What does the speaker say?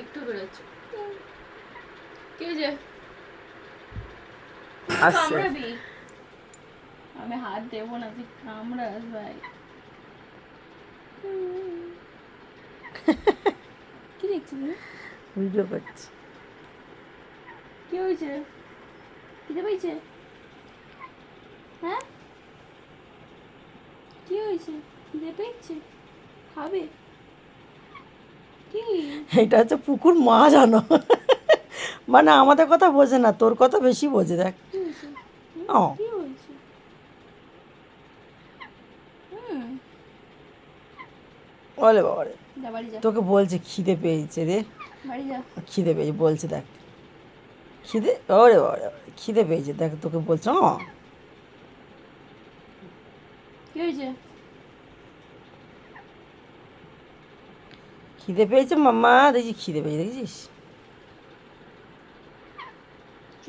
একটু বেরোচ্ছে। কে যে আসছে। কামড়াবি? আমি হাত দেবো না, তুই কামড়াস ভাই। কি দেখছি তুমি? ভিডিও করছি। কি হয়েছে? খিদে পেয়েছে? হ্যাঁ, কি হয়েছে? খিদে পেয়েছে? খাবে কি? এটা হচ্ছে পুকুর মা জানো, মানে আমাদের কথা বোঝে না, তোর কথা বেশি বোঝে দেখ। কি হয়েছে? ও কি হয়েছে? হুম, বলে বাবা রে, যা বাড়ি যা, তোকে বলছে খিদে পেয়েছে রে, বাড়ি যা। খিদে পেয়েছে বলছে দেখ, খিদে ওরে বাবা রে, খিদে পেয়েছে দেখ, তোকে বলছে কি হয়েছে? খিদে পেয়েছে মাম্মা, দেখছি খিদে পেয়েছে দেখছিস। চ